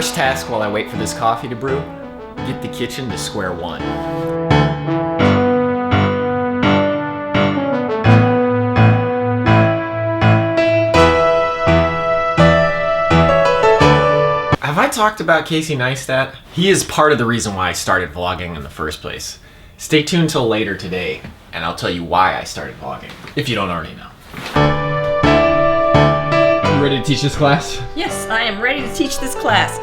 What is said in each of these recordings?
First task while I wait for this coffee to brew, get the kitchen to square one. Have I talked about Casey Neistat? He is part of the reason why I started vlogging in the first place. Stay tuned till later today, and I'll tell you why I started vlogging, if you don't already know. You ready to teach this class? Yes, I am ready to teach this class.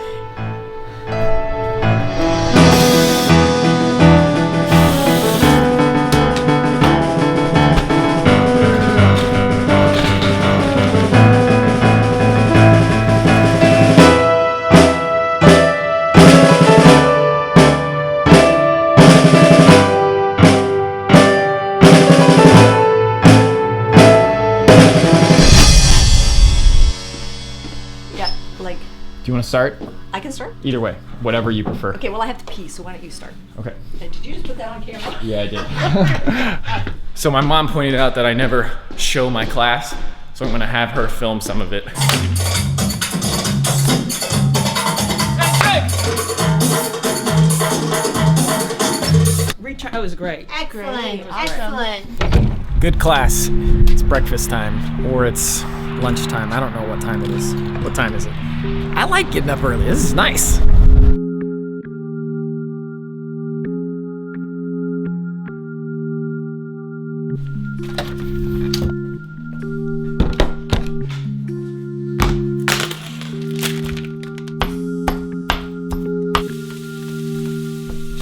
Do you want to start? I can start? Either way, whatever you prefer. Okay, well I have to pee, so why don't you start? Okay. Did you just put that on camera? Yeah, I did. So my mom pointed out that I never show my class, so I'm gonna have her film some of it. That was great. Excellent, excellent. Good class. It's breakfast time, or it's lunchtime. I don't know what time it is. What time is it? I like getting up early. This is nice.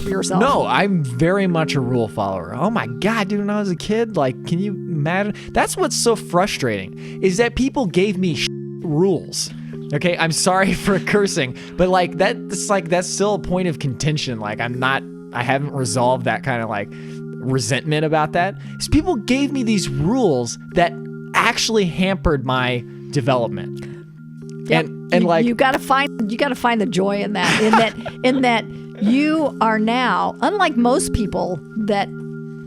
Yourself. No, I'm very much a rule follower. Oh my God, dude, when I was a kid, like, can you imagine? That's what's so frustrating, is that people gave me rules. Okay, I'm sorry for cursing, but like that's still a point of contention. Like I haven't resolved that kind of like resentment about that. Is people gave me these rules that actually hampered my development. Yep. And like you gotta find the joy in that. In that you are now, unlike most people that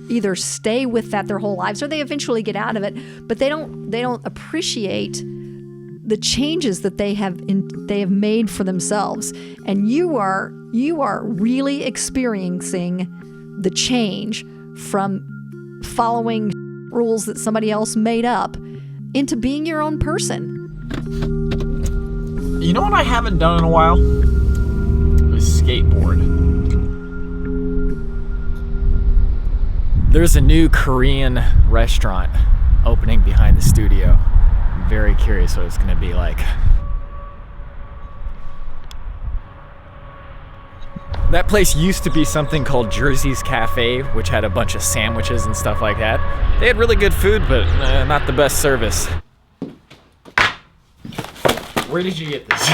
either stay with that their whole lives or they eventually get out of it, but they don't appreciate the changes that they have made for themselves. And you are really experiencing the change from following rules that somebody else made up into being your own person. You know what I haven't done in a while? Is skateboard. There's a new Korean restaurant opening behind the studio. I'm very curious what it's gonna be like. That place used to be something called Jersey's Cafe, which had a bunch of sandwiches and stuff like that. They had really good food, but not the best service. Where did you get this?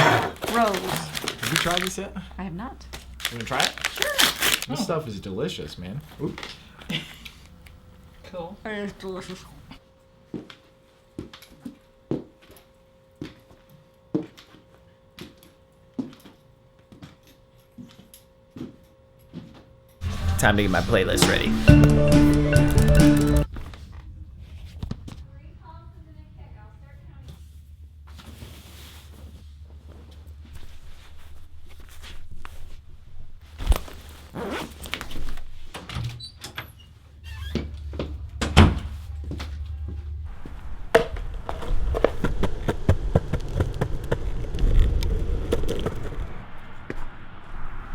Rose. Have you tried this yet? I have not. You wanna try it? Sure. This stuff is delicious, man. Ooh. Cool. It is delicious. Time to get my playlist ready.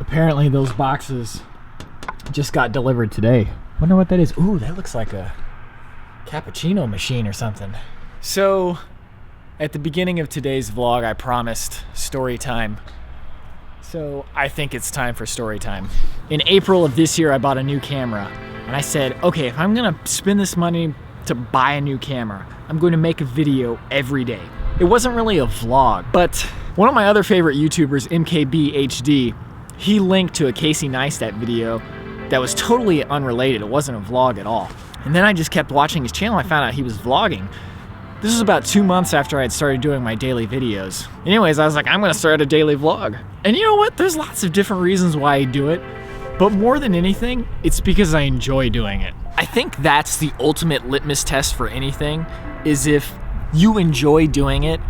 Apparently those boxes just got delivered today. Wonder what that is. Ooh, that looks like a cappuccino machine or something. So, at the beginning of today's vlog, I promised story time. So, I think it's time for story time. In April of this year, I bought a new camera. And I said, okay, if I'm gonna spend this money to buy a new camera, I'm going to make a video every day. It wasn't really a vlog, but one of my other favorite YouTubers, MKBHD, he linked to a Casey Neistat video that was totally unrelated. It wasn't a vlog at all. And then I just kept watching his channel. I found out he was vlogging. This was about 2 months after I had started doing my daily videos. Anyways, I was like, I'm gonna start a daily vlog. And you know what? There's lots of different reasons why I do it. But more than anything, it's because I enjoy doing it. I think that's the ultimate litmus test for anything, is if you enjoy doing it,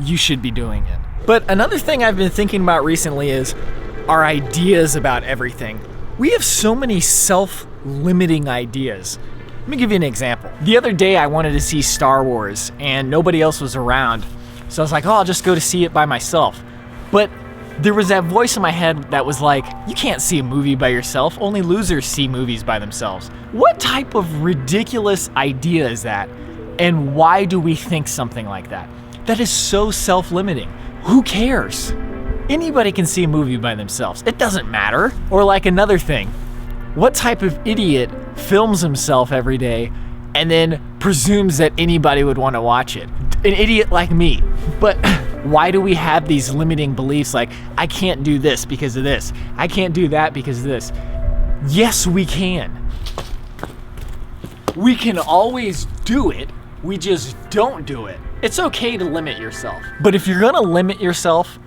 you should be doing it. But another thing I've been thinking about recently is our ideas about everything. We have so many self-limiting ideas. Let me give you an example. The other day I wanted to see Star Wars and nobody else was around. So I was like, oh, I'll just go to see it by myself. But there was that voice in my head that was like, you can't see a movie by yourself. Only losers see movies by themselves. What type of ridiculous idea is that? And why do we think something like that? That is so self-limiting. Who cares? Anybody can see a movie by themselves. It doesn't matter. Or like another thing, what type of idiot films himself every day and then presumes that anybody would want to watch it? An idiot like me. But why do we have these limiting beliefs like, I can't do this because of this, I can't do that because of this? Yes, we can. We can always do it, we just don't do it. It's okay to limit yourself. But if you're gonna limit yourself,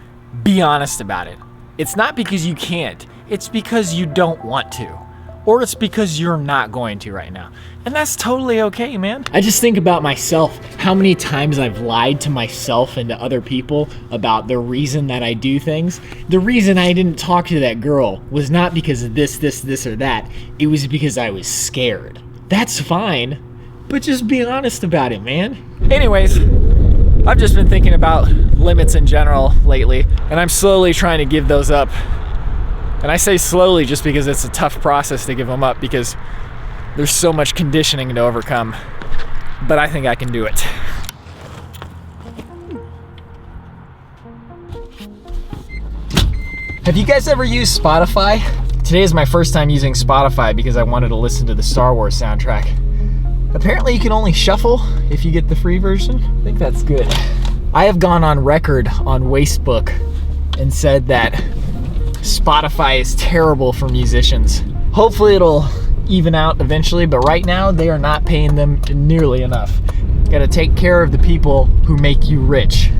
be honest about it. It's not because you can't, it's because you don't want to. Or it's because you're not going to right now. And that's totally okay, man. I just think about myself, how many times I've lied to myself and to other people about the reason that I do things. The reason I didn't talk to that girl was not because of this, or that. It was because I was scared. That's fine, but just be honest about it, man. Anyways, I've just been thinking about limits in general lately, and I'm slowly trying to give those up. And I say slowly just because it's a tough process to give them up because there's so much conditioning to overcome. But I think I can do it. Have you guys ever used Spotify? Today is my first time using Spotify because I wanted to listen to the Star Wars soundtrack. Apparently you can only shuffle if you get the free version. I think that's good. I have gone on record on Wastebook and said that Spotify is terrible for musicians. Hopefully it'll even out eventually, but right now they are not paying them nearly enough. Gotta take care of the people who make you rich.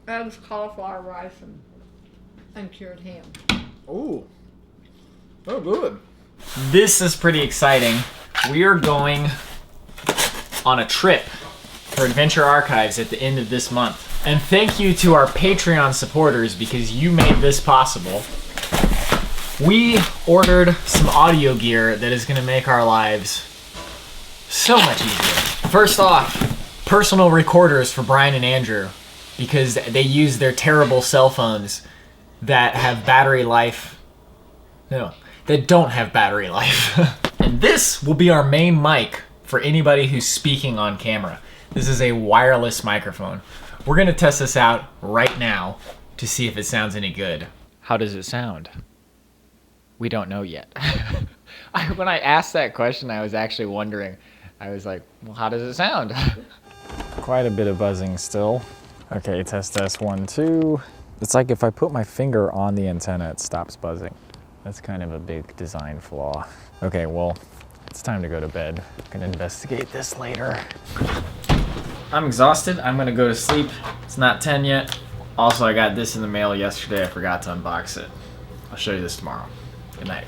Eggs, cauliflower rice, and cured ham. Ooh, oh good. This is pretty exciting. We are going on a trip for Adventure Archives at the end of this month. And thank you to our Patreon supporters because you made this possible. We ordered some audio gear that is going to make our lives so much easier. First off, personal recorders for Brian and Andrew because they use their terrible cell phones that have battery life. No, that don't have battery life. And this will be our main mic for anybody who's speaking on camera. This is a wireless microphone. We're gonna test this out right now to see if it sounds any good. How does it sound? We don't know yet. When I asked that question, I was actually wondering. I was like, well, how does it sound? Quite a bit of buzzing still. Okay, test 1, 2. It's like if I put my finger on the antenna, it stops buzzing. That's kind of a big design flaw. Okay, well, it's time to go to bed. I can investigate this later. I'm exhausted. I'm gonna go to sleep. It's not 10 yet. Also, I got this in the mail yesterday. I forgot to unbox it. I'll show you this tomorrow. Good night.